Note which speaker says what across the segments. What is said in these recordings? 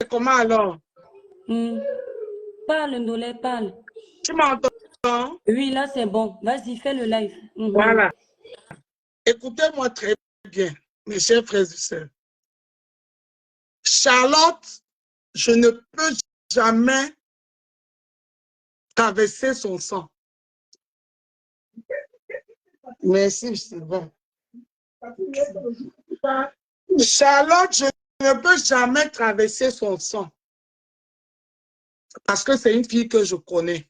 Speaker 1: comment alors?
Speaker 2: Parle, Ndolé, parle.
Speaker 1: Tu m'entends?
Speaker 2: Oui, là, c'est bon. Vas-y, fais le live.
Speaker 1: Voilà. Écoutez-moi très bien, mes chers frères et sœurs. Charlotte, je ne peux jamais traverser son sang. Merci, Sylvain. Charlotte, je ne peux jamais traverser son sang. Parce que c'est une fille que je connais.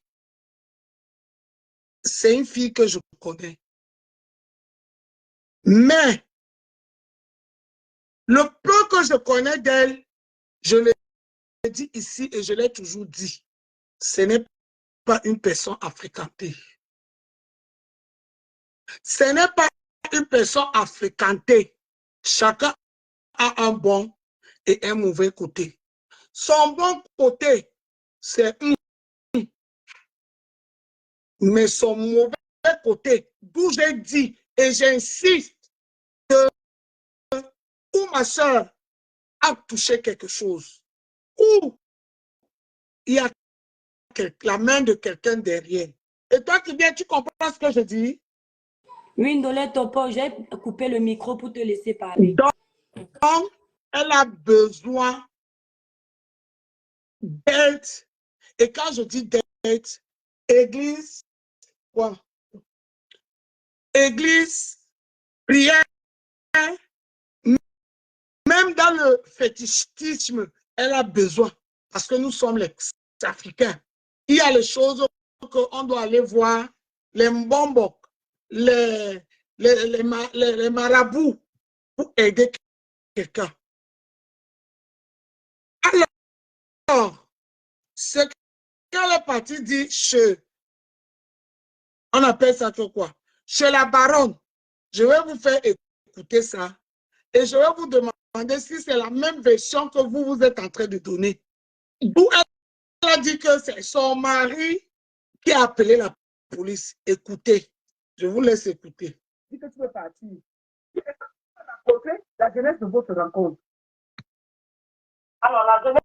Speaker 1: C'est une fille que je connais. Mais, le peu que je connais d'elle, je l'ai dit ici et je l'ai toujours dit, ce n'est pas une personne à fréquenter. Ce n'est pas une personne à fréquenter. Chacun a un bon et un mauvais côté. Son bon côté, c'est mais son mauvais côté, d'où j'ai dit et j'insiste que où ma soeur a touché quelque chose, où il y a la main de quelqu'un derrière. Et toi qui viens, tu comprends ce que je dis?
Speaker 2: Oui, Ndolé Topo, j'ai coupé le micro pour te laisser parler.
Speaker 1: Donc, elle a besoin d'aide. Et quand je dis d'aide, église, quoi? Église, prière, même dans le fétichisme, elle a besoin. Parce que nous sommes les Africains. Il y a les choses qu'on doit aller voir, les mbombok, les marabouts, pour aider quelqu'un. Alors, ce qu'elle est partie dire chez, on appelle ça quoi? Chez la baronne, je vais vous faire écouter ça et je vais vous demander si c'est la même version que vous êtes en train de donner. D'où elle a dit que c'est son mari qui a appelé la police. Écoutez, je vous laisse écouter. Dis que tu veux partir. La jeunesse de votre rencontre.
Speaker 3: Alors, la jeunesse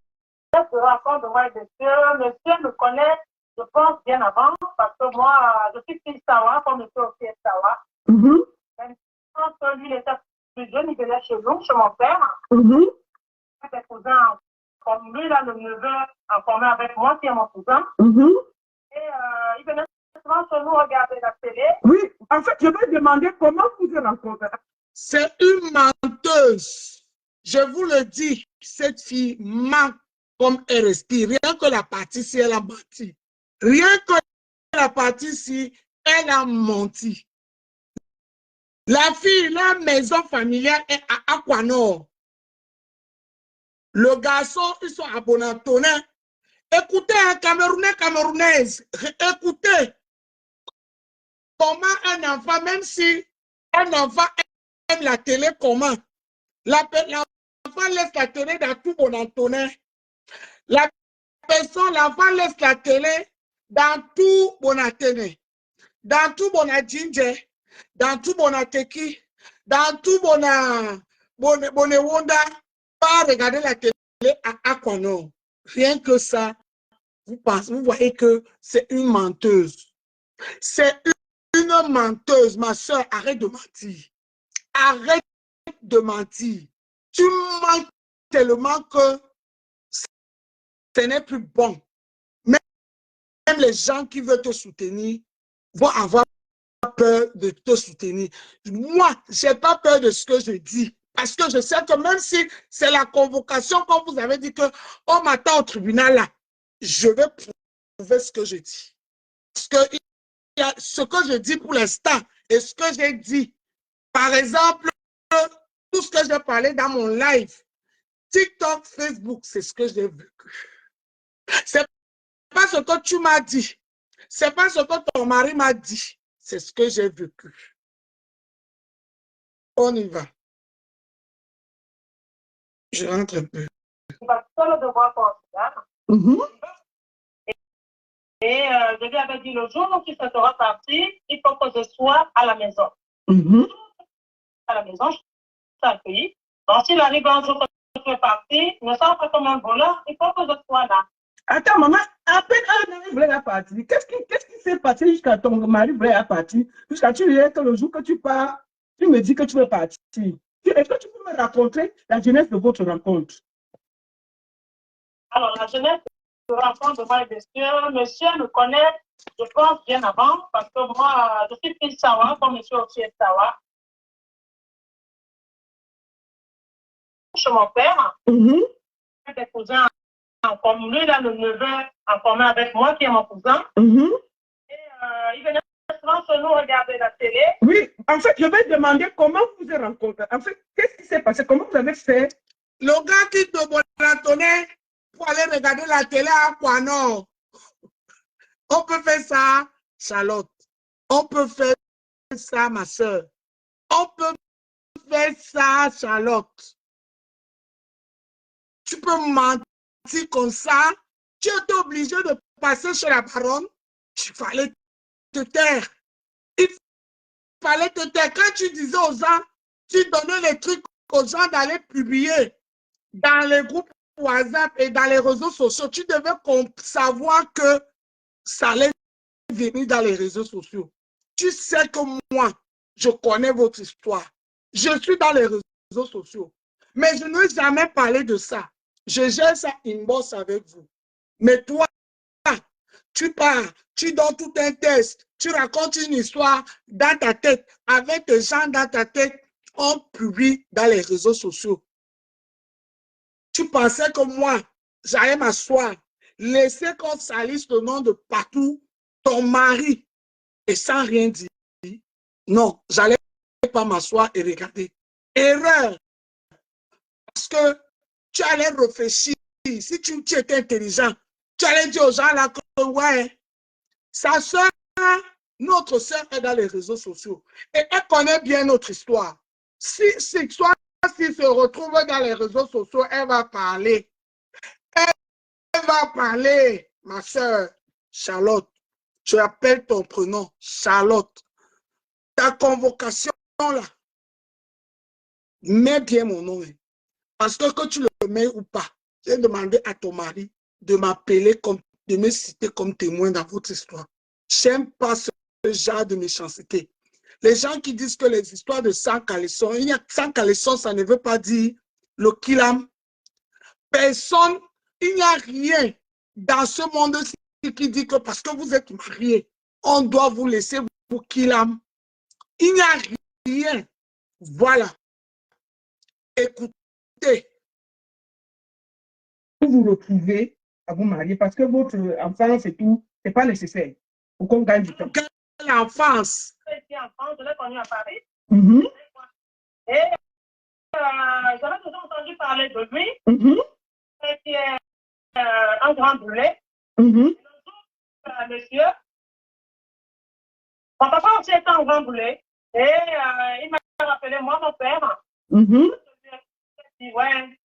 Speaker 3: de rencontre, moi, monsieur me connaît, je pense, bien avant, parce que moi, je suis fille Sawa, comme monsieur aussi est Sawa. Quand lui, il était plus jeune, il venait chez nous, chez mon père. Ses cousins, comme lui, là, le neveu, en commun avec moi, qui est mon cousin. Et il venait souvent chez nous regarder la télé.
Speaker 1: Oui, en fait, je vais demander comment vous vous rencontrez. C'est une menteuse. Je vous le dis, cette fille ment comme elle respire. Rien que la partie si elle a menti. Rien que la partie si elle a menti. La fille, la maison familiale est à Aquanor. Le garçon, ils sont à Bonatonin. Écoutez, un Camerounais, Camerounaise, écoutez comment un enfant, même si un enfant aime la télé, comment l'enfant laisse la télé dans tout Bonatonin. L'enfant laisse la télé dans tout Bonatonin, dans tout Bonadjinje, dans tout Bonateki, dans tout Bonewonda, pas regarder la télé à Aquano. Rien que ça, vous voyez que c'est une menteuse. C'est une menteuse, ma soeur, arrête de mentir. Arrête de mentir. Tu mens tellement que ce n'est plus bon. Même les gens qui veulent te soutenir vont avoir peur de te soutenir. Moi, je n'ai pas peur de ce que je dis. Parce que je sais que même si c'est la convocation, quand vous avez dit qu'on m'attend au tribunal là, je vais prouver ce que je dis. Parce que il y a ce que je dis pour l'instant et ce que j'ai dit. Par exemple, tout ce que j'ai parlé dans mon live, TikTok, Facebook, c'est ce que j'ai vécu. C'est pas ce que tu m'as dit. C'est pas ce que ton mari m'a dit. C'est ce que j'ai vécu. On y va. Je rentre un peu.
Speaker 3: Il va seul devoir Portugal. Et je lui avais dit le jour où tu seras parti, il faut que je sois à la maison. À la maison, je suis accueillie. Donc, s'il arrive un jour que tu es parti, ne sens pas comme un voleur, il faut que je sois là.
Speaker 1: Attends, maman, à peine un ami voulait la partir. Qu'est-ce qui s'est passé jusqu'à ton mari voulait la partir? Jusqu'à tu lui que le jour que tu pars, tu me dis que tu veux partir. Est-ce que tu peux me raconter la jeunesse de votre rencontre?
Speaker 3: Alors, la jeunesse de rencontre de moi et monsieur me connaît, je pense, bien avant, parce que moi, je suis fille Sawa, comme monsieur aussi est Sawa. Chez mon père, des cousins en commun, lui, il a le neveu en commun avec moi, qui est mon cousin. Et il venait souvent chez nous regarder la télé.
Speaker 1: Oui, en fait, je vais demander comment vous vous êtes rencontrés. En fait, qu'est-ce qui s'est passé? Comment vous avez fait? Le gars qui te bonnetonnait pour aller regarder la télé à quoi non? On peut faire ça, Charlotte. On peut faire ça, ma soeur. On peut faire ça, Charlotte. Tu peux mentir comme ça. Tu étais obligé de passer chez la baronne. Il fallait te taire. Il fallait te taire. Quand tu disais aux gens, tu donnais les trucs aux gens d'aller publier dans les groupes WhatsApp et dans les réseaux sociaux. Tu devais savoir que ça allait venir dans les réseaux sociaux. Tu sais que moi, je connais votre histoire. Je suis dans les réseaux sociaux. Mais je n'ai jamais parlé de ça. Je gère ça inbox avec vous. Mais toi, tu pars, tu donnes tout un test, tu racontes une histoire dans ta tête, avec des gens dans ta tête, on publie dans les réseaux sociaux. Tu pensais que moi, j'allais m'asseoir, laisser qu'on salisse le nom de partout, ton mari, et sans rien dire. Non, j'allais pas m'asseoir et regarder. Erreur. Parce que tu allais réfléchir. Si tu étais intelligent, tu allais dire aux gens là que ouais, sa soeur, notre soeur est dans les réseaux sociaux. Et elle connaît bien notre histoire. Si cette histoire se retrouve dans les réseaux sociaux, elle va parler. Elle va parler, ma soeur Charlotte. Tu appelles ton prénom, Charlotte. Ta convocation là, mets bien mon nom. Parce que tu le mets ou pas, j'ai demandé à ton mari de m'appeler, de me citer comme témoin dans votre histoire. J'aime pas ce genre de méchanceté. Les gens qui disent que les histoires de sang caleçon, il y a sang caleçon, ça ne veut pas dire le kilam. Personne, il n'y a rien dans ce monde-ci qui dit que parce que vous êtes mariés, on doit vous laisser vous kilam. Il n'y a rien. Voilà. Écoutez, vous vous retrouvez à vous marier parce que votre enfance et tout, ce n'est pas nécessaire pour qu'on gagne du temps. Quelle enfance?
Speaker 3: Je l'ai connu à Paris. Et j'avais déjà entendu parler de lui. Qui est un grand brûlé. Monsieur, mon papa aussi était un grand brûlé. Et il m'a rappelé, moi, mon père. Je lui ai dit, ouais,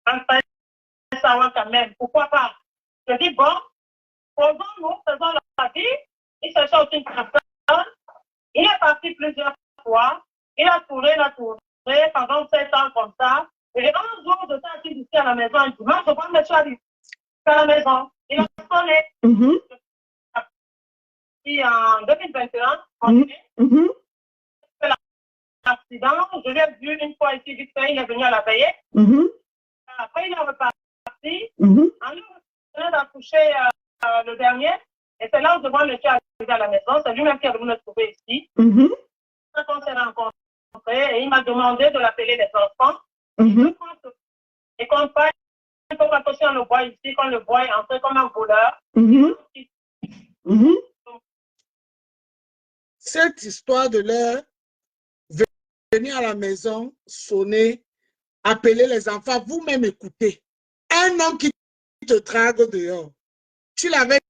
Speaker 3: un frère, ça va quand même. Pourquoi pas? Je dis, bon, faisons la vie. Il cherchait aussi une personne. Il est parti plusieurs fois. Il a tourné pendant 7 ans comme ça. Et un jour, je suis assis ici à la maison un dimanche, je prends le chariot à la maison. Il a sonné. Et en 2021, l'accident, je l'ai vu une fois ici, vite fait, il est venu à la veillée. Après, il est reparti. En train d'accoucher le dernier. Et c'est là où je vois le chien arriver à la maison. C'est lui-même qui est venu me trouver ici. Quand on s'est rencontrés, et il m'a demandé de l'appeler les enfants. Et qu'on passe, il faut pas on le voit ici, qu'on le voit entrer comme un voleur.
Speaker 1: Cette histoire de leur venir à la maison, sonner, appeler les enfants, vous-même écoutez. Un homme qui te drague dehors, tu l'avais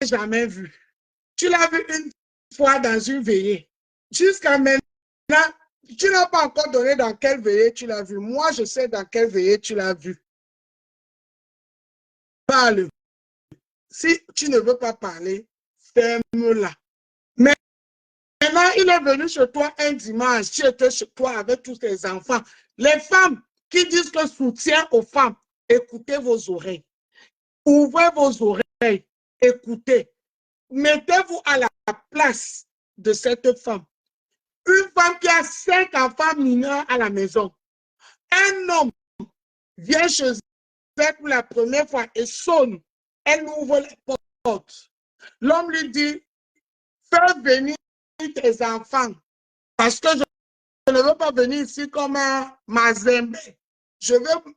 Speaker 1: jamais vu. Tu l'as vu une fois dans une veillée. Jusqu'à maintenant, tu n'as pas encore donné dans quelle veillée tu l'as vu. Moi, je sais dans quelle veillée tu l'as vu. Parle. Si tu ne veux pas parler, ferme-la. Mais maintenant, il est venu chez toi un dimanche. Tu étais chez toi avec tous tes enfants. Les femmes qui disent que soutien aux femmes, écoutez vos oreilles. Ouvrez vos oreilles, écoutez. Mettez-vous à la place de cette femme. Une femme qui a 5 enfants mineurs à la maison. Un homme vient chez elle pour la première fois et sonne. Elle ouvre la porte. L'homme lui dit, fais venir tes enfants parce que je ne veux pas venir ici comme un mazembe. Je veux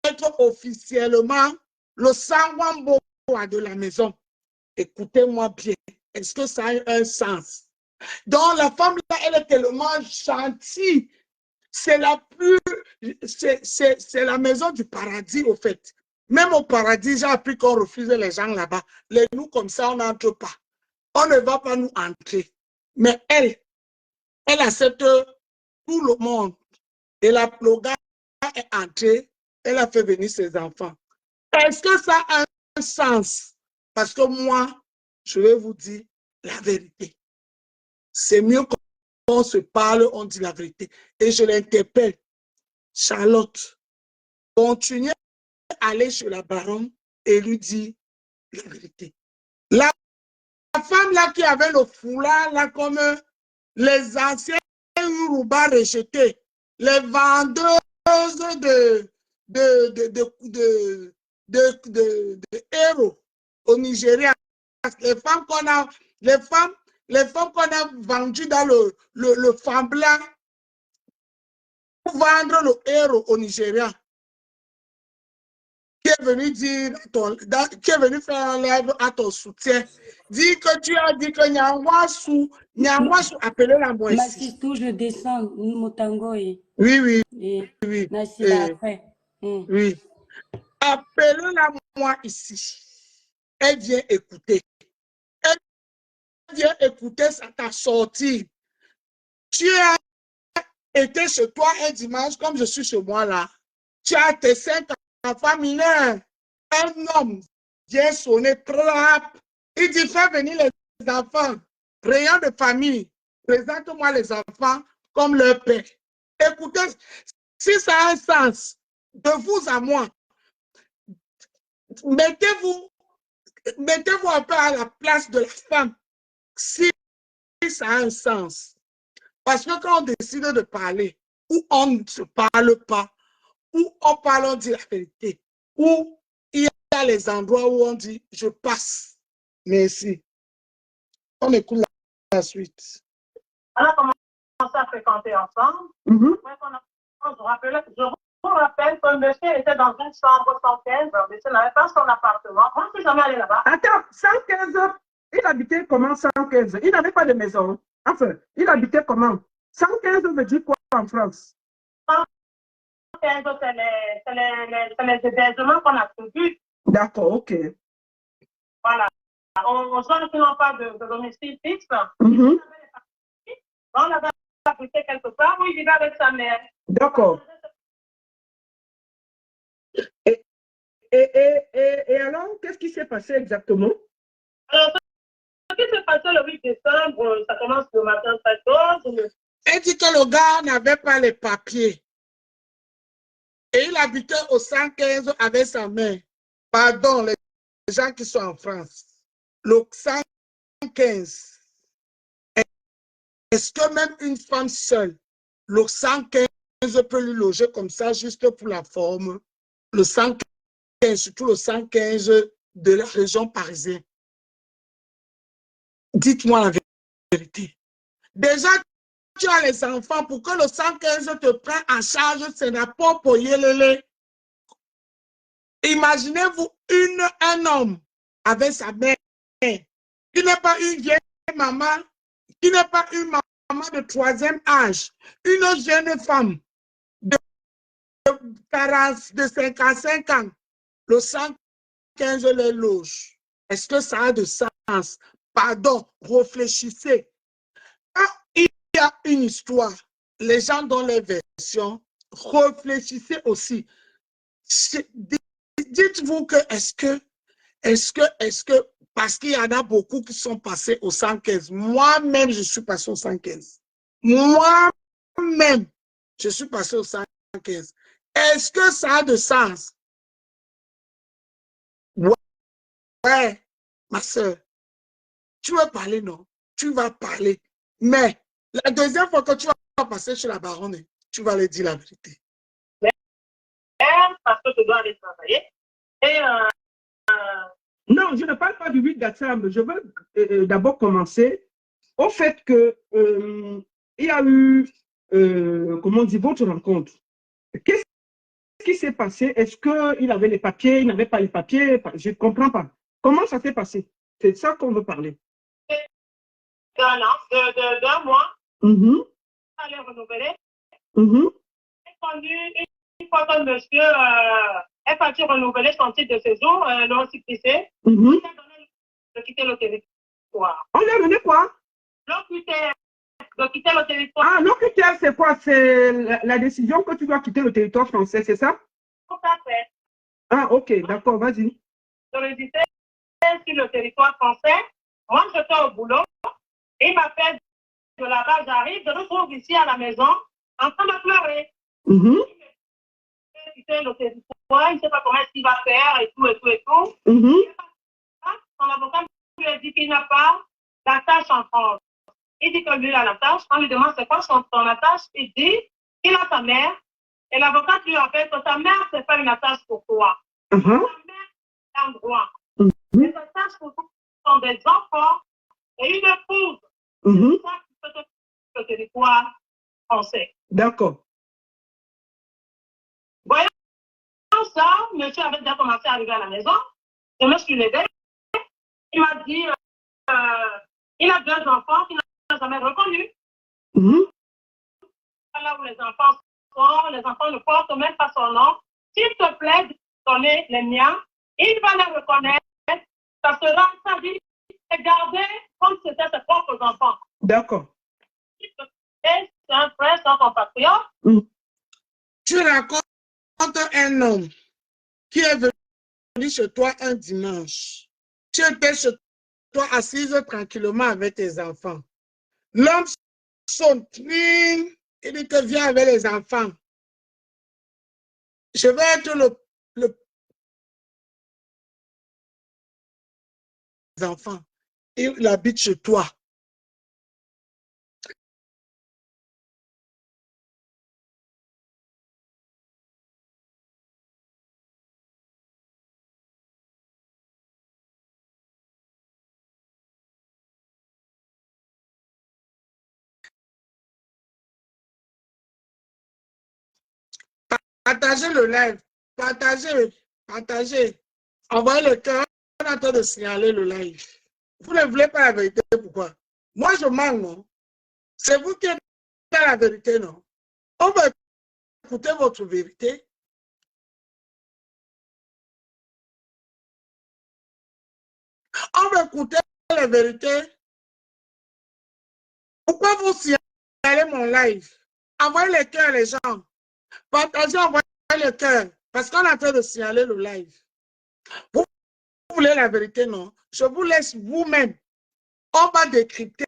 Speaker 1: être officiellement le sangwambo de la maison. Écoutez-moi bien. Est-ce que ça a un sens? Donc, la femme là, elle est tellement gentille. C'est la maison du paradis, au fait. Même au paradis, j'ai appris qu'on refuse les gens là-bas. Nous, comme ça, on n'entre pas. On ne va pas nous entrer. Mais elle accepte tout le monde. Et le gars est entré, elle a fait venir ses enfants. Est-ce que ça a un sens? Parce que moi, je vais vous dire la vérité. C'est mieux qu'on se parle, on dit la vérité. Et je l'interpelle. Charlotte, continuez à aller chez la baronne et lui dire la vérité. La femme là qui avait le foulard là comme les anciens Yoruba rejetés, les vendeuses de héros au Nigeria, les femmes qu'on a vendues dans le fan blanc pour vendre le héros au Nigeria, qui est venu dire qui est venu faire un live à ton soutien, dis que tu as dit que Nyangwasu appelé la moitié.
Speaker 2: Massistou, je descends, Motango.
Speaker 1: Oui. Oui. Appelez-la moi ici. Elle vient écouter. Elle vient écouter, ça t'a sorti. Tu as été chez toi un dimanche, comme je suis chez moi là. Tu as tes 5 enfants mineurs. Un homme vient sonner, trappe. Il dit, fais venir les enfants. Rayon de famille. Présente-moi les enfants comme leur père. Écoutez, si ça a un sens, de vous à moi, mettez-vous un peu à la place de la femme, si ça a un sens. Parce que quand on décide de parler, ou on ne se parle pas, ou on parle, on dit la vérité, ou il y a les endroits où on dit je passe. Merci. On écoute la suite.
Speaker 3: On a commencé à fréquenter ensemble. Je vous rappelle que monsieur était dans une chambre 115, monsieur n'avait pas son appartement. Moi, je ne suis jamais allé là-bas.
Speaker 1: Attends, 115, il habitait comment 115? Il n'avait pas de maison. Enfin, il habitait comment? 115 veut dire quoi en France?
Speaker 3: 115, c'est les hébergements qu'on a prévus.
Speaker 1: D'accord, ok.
Speaker 3: Voilà. On ne n'ont pas de domicile fixe. On avait habité quelque part où il vivait avec sa mère.
Speaker 1: D'accord. Et alors, qu'est-ce qui s'est passé exactement?
Speaker 3: Alors, ce qui s'est passé le 8 décembre, ça commence le matin très tôt.
Speaker 1: Elle dit que le gars n'avait pas les papiers. Et il habitait au 115 avec sa mère. Pardon, les gens qui sont en France. Le 115. Est-ce que même une femme seule, le 115 peut lui loger comme ça, juste pour la forme? Le 115, surtout le 115 de la région parisienne. Dites-moi la vérité. Déjà, tu as les enfants, pour que le 115 te prenne en charge, c'est n'importe quoi. Imaginez-vous un homme avec sa mère, qui n'est pas une vieille maman, qui n'est pas une maman de 3e âge, une jeune femme de 55 ans, le 115 les loge. Est-ce que ça a de sens? Pardon, réfléchissez. Il y a une histoire, les gens dont les versions, réfléchissez aussi. Dites-vous que est-ce que, parce qu'il y en a beaucoup qui sont passés au 115, moi-même je suis passé au 115. Moi-même, je suis passé au 115. Est-ce que ça a de sens? Ouais, ma soeur. Tu veux parler, non? Tu vas parler. Mais la deuxième fois que tu vas passer chez la baronne, tu vas lui dire la vérité.
Speaker 3: Parce que je dois aller travailler. Et
Speaker 4: non, je ne parle pas du 8 décembre. Je veux d'abord commencer au fait que il y a eu, comment on dit, votre rencontre. Qu'est-ce qui s'est passé? Est-ce qu'il avait les papiers, il n'avait pas les papiers? Je ne comprends pas. Comment ça s'est passé? C'est de ça qu'on veut parler.
Speaker 3: d'un mois,
Speaker 4: Mm-hmm.
Speaker 3: allait renouveler.
Speaker 4: Mm-hmm.
Speaker 3: Une fois que monsieur est parti renouveler son titre de séjour, le récépissé,
Speaker 4: Mm-hmm.
Speaker 3: il a donné de quitter le territoire.
Speaker 4: On lui a donné quoi?
Speaker 3: De quitter le territoire.
Speaker 4: Ah, l'OQTF, c'est quoi? C'est la décision que tu dois quitter le territoire français, c'est ça?
Speaker 3: Tout à fait.
Speaker 4: Ah, ok, d'accord, vas-y.
Speaker 3: De résister sur le territoire français. Moi, j'étais au boulot. Il m'appelle de là-bas, j'arrive, je me trouve ici à la maison, en train de pleurer.
Speaker 4: Mm-hmm.
Speaker 3: Il quitte le territoire, il ne sait pas comment il va faire et tout, et tout, et tout.
Speaker 4: Mm-hmm.
Speaker 3: Son avocat lui a dit qu'il n'a pas d'attache en France. Il dit que lui a l'attache. On lui demande c'est quoi son attache. Il dit qu'il a sa mère. Et l'avocat lui rappelle que sa mère, ce n'est pas une attache pour toi.
Speaker 4: Uh-huh.
Speaker 3: Sa mère, c'est un droit. Les attaches pour toi sont des enfants et une épouse.
Speaker 4: Mm-hmm.
Speaker 3: C'est ça qui peut le territoire français.
Speaker 4: D'accord.
Speaker 3: Voyons ça, monsieur avait déjà commencé à arriver à la maison. Je me suis levée. Il m'a dit il a 2 enfants qu'il n'a jamais reconnus.
Speaker 4: Mm-hmm.
Speaker 3: Là où les enfants sont, les enfants ne portent même pas son nom. S'il te plaît de donner les miens, il va les reconnaître. Ça sera sa vie et garder comme c'était ses propres enfants.
Speaker 4: D'accord.
Speaker 3: S'il te plaît, c'est un frère, c'est un compatriote.
Speaker 4: Mm.
Speaker 1: Tu racontes un homme qui est venu chez toi un dimanche. Tu étais chez toi assise tranquillement avec tes enfants. L'homme sonne, il dit que viens avec les enfants. Je vais être le enfants. Il habite chez toi. Partagez le live. Partagez. Envoyez le cœur. On est en train de signaler le live. Vous ne voulez pas la vérité, pourquoi? Moi, je mens, non? C'est vous qui êtes la vérité, non? On va écouter votre vérité. On va écouter la vérité. Pourquoi vous signalez mon live? Envoyez les cœurs, les gens. Partagez, envoyez le cœur. Parce qu'on est en train de signaler le live. Vous voulez la vérité, non? Je vous laisse vous-même. On va décrypter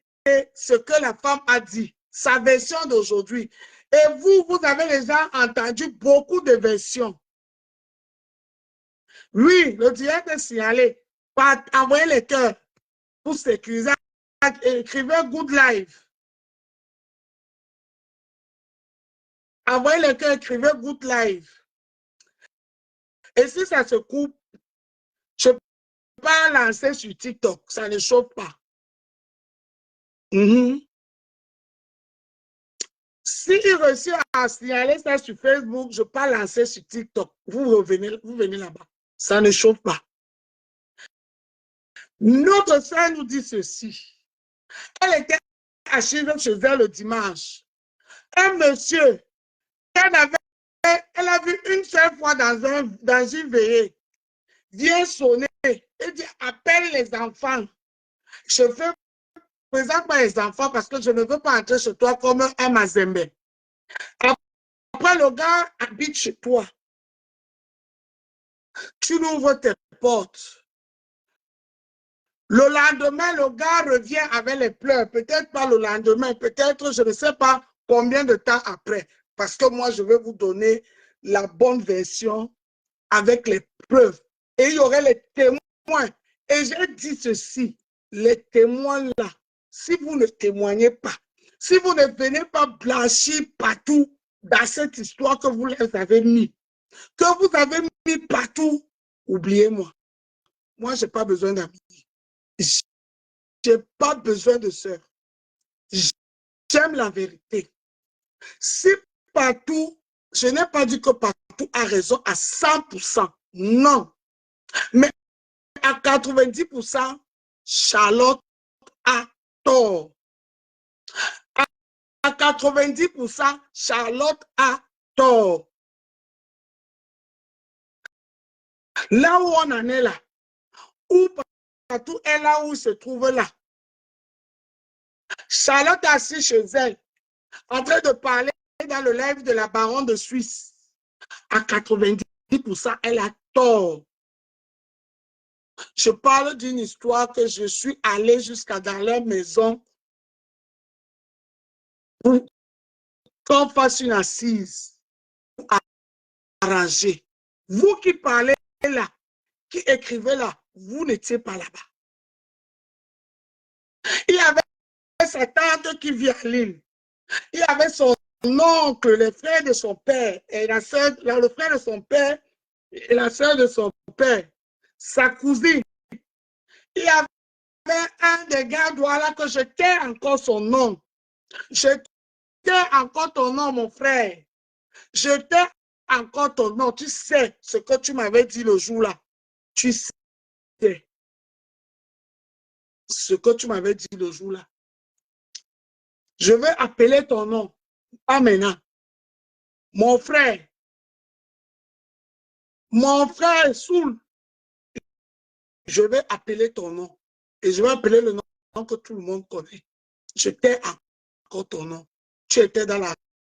Speaker 1: ce que la femme a dit, sa version d'aujourd'hui. Et vous avez déjà entendu beaucoup de versions. Oui, le direct est signalé. Envoyez les cœurs pour sécuriser. Écrivez good live. Envoyez les cœurs, écrivez good live. Et si ça se coupe, je ne peux pas lancer sur TikTok. Ça ne chauffe pas. Si il réussit à signaler ça sur Facebook, je peux pas lancer sur TikTok. Vous venez là-bas. Ça ne chauffe pas. Notre soeur nous dit ceci. Elle était assise chez elle le dimanche. Un monsieur, elle a vu une seule fois dans une veillée, vient sonner et dit appelle les enfants. Je fais présente pas les enfants parce que je ne veux pas entrer chez toi comme un mazembe. Après, le gars habite chez toi. Tu ouvres tes portes. Le lendemain, le gars revient avec les pleurs. Peut-être pas le lendemain, peut-être, je ne sais pas combien de temps après. Parce que moi, je vais vous donner la bonne version avec les preuves. Et il y aurait les témoins. Et j'ai dit ceci, les témoins là, si vous ne témoignez pas, si vous ne venez pas blanchir partout dans cette histoire que vous les avez mis partout, oubliez-moi. Moi, je n'ai pas besoin d'amis. Je n'ai pas besoin de sœurs. J'aime la vérité. Si partout, je n'ai pas dit que partout a raison à 100%. Non. Mais à 90%, Charlotte a tort. À 90%, Charlotte a tort. Là où on en est là, où partout est là où se trouve là. Charlotte est assise chez elle, en train de parler dans le live de la baronne de Suisse. À 90%, elle a tort. Je parle d'une histoire que je suis allée jusqu'à dans leur maison pour qu'on fasse une assise arrangée. Vous qui parlez là, qui écrivez là, vous n'étiez pas là-bas. Il y avait sa tante qui vit à Lille. Il y avait son oncle, le frère de son père, et la soeur, le frère de son père et la soeur de son père, sa cousine. Il y avait un des gars là que je tais encore son nom. Je tais encore ton nom, mon frère. Je tais encore ton nom. Tu sais ce que tu m'avais dit le jour-là. Tu sais ce que tu m'avais dit le jour-là. Je vais appeler ton nom. Pas maintenant. Mon frère Soul, je vais appeler ton nom. Et je vais appeler le nom que tout le monde connaît. Je t'ai encore ton nom. Tu étais dans la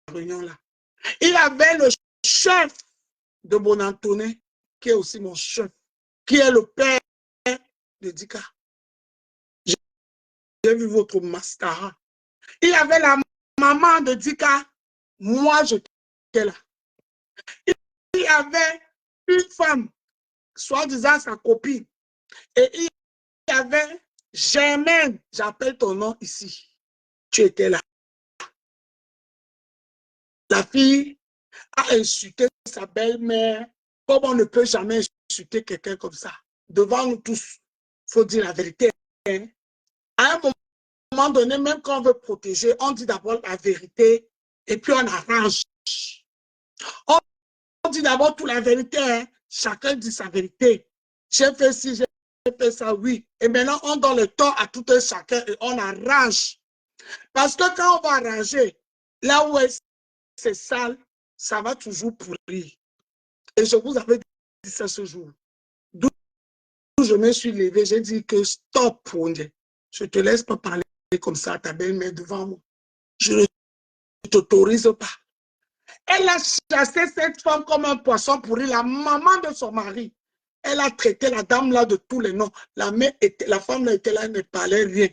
Speaker 1: réunion là. Il avait le chef de Bonantoné, qui est aussi mon chef, qui est le père de Dika. J'ai vu votre mascara. Il y avait la maman de Dika. Moi, j'étais là. Il y avait une femme, soi-disant sa copine. Et il y avait Germaine, j'appelle ton nom ici. Tu étais là. La fille a insulté sa belle-mère, comme on ne peut jamais insulter quelqu'un comme ça. Devant nous tous, il faut dire la vérité. Hein? À un moment donné, même quand on veut protéger, on dit d'abord la vérité et puis on arrange. On dit d'abord toute la vérité. Hein? Chacun dit sa vérité. J'ai fait ci, j'ai fait ça, oui. Et maintenant, on donne le temps à tout un chacun et on arrange. Parce que quand on va arranger, là où c'est sale, ça va toujours pourrir. Et je vous avais dit ça ce jour. D'où je me suis levé, j'ai dit que stop, je ne te laisse pas parler comme ça à ta belle-mère devant moi. Je ne t'autorise pas. Elle a chassé cette femme comme un poisson pourri, la maman de son mari. Elle a traité la dame là de tous les noms. La femme là était là, elle ne parlait rien.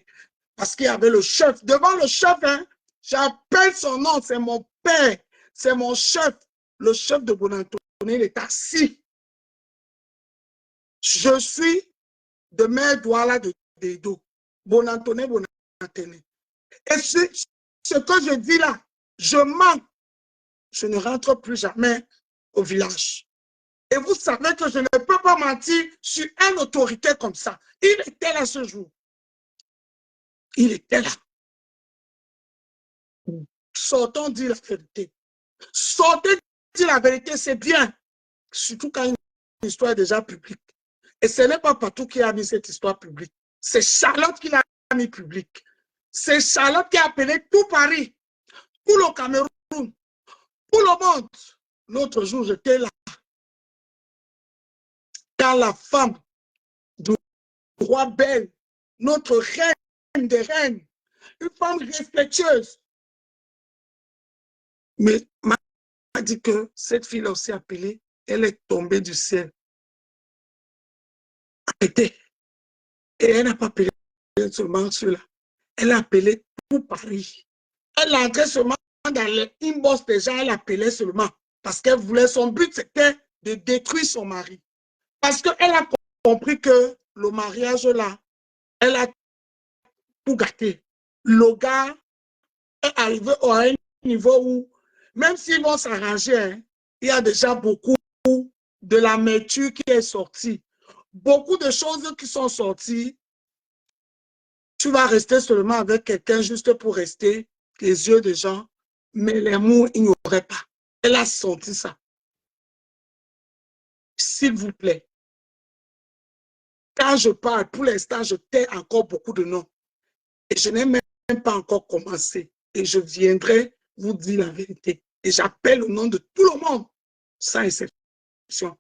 Speaker 1: Parce qu'il y avait le chef. Devant le chef, hein, j'appelle son nom, c'est mon père, c'est mon chef. Le chef de Bonantoné, il est assis. Je suis de Mère Douala de Dedo. Bonantoné. Et ce que je dis là, je mens. Je ne rentre plus jamais au village. Et vous savez que je ne peux pas mentir sur une autorité comme ça. Il était là ce jour. Il était là. Sortons dire la vérité. Sortez dire la vérité, c'est bien. Surtout quand une histoire est déjà publique. Et ce n'est pas partout qui a mis cette histoire publique. C'est Charlotte qui l'a mis publique. C'est Charlotte qui a appelé tout Paris, tout le Cameroun, tout le monde. L'autre jour, j'étais là. Quand la femme du roi Belle, notre reine des reines, une femme respectueuse, mais m'a dit que cette fille a aussi appelé, elle est tombée du ciel. Arrêtez. Et elle n'a pas appelé seulement ceux-là. Elle a appelé tout Paris. Elle est entrée seulement dans les inbox des gens, elle appelait seulement. Parce qu'elle voulait, son but, c'était de détruire son mari. Parce qu'elle a compris que le mariage là, elle a tout gâté. Le gars est arrivé à un niveau où, même s'ils vont s'arranger, hein, il y a déjà beaucoup de l'amertume qui est sortie. Beaucoup de choses qui sont sorties. Tu vas rester seulement avec quelqu'un juste pour rester les yeux des gens, mais l'amour, il n'y aurait pas. Elle a senti ça. S'il vous plaît. Quand je parle, pour l'instant, je tais encore beaucoup de noms. Et je n'ai même pas encore commencé. Et je viendrai vous dire la vérité. Et j'appelle au nom de tout le monde, sans exception.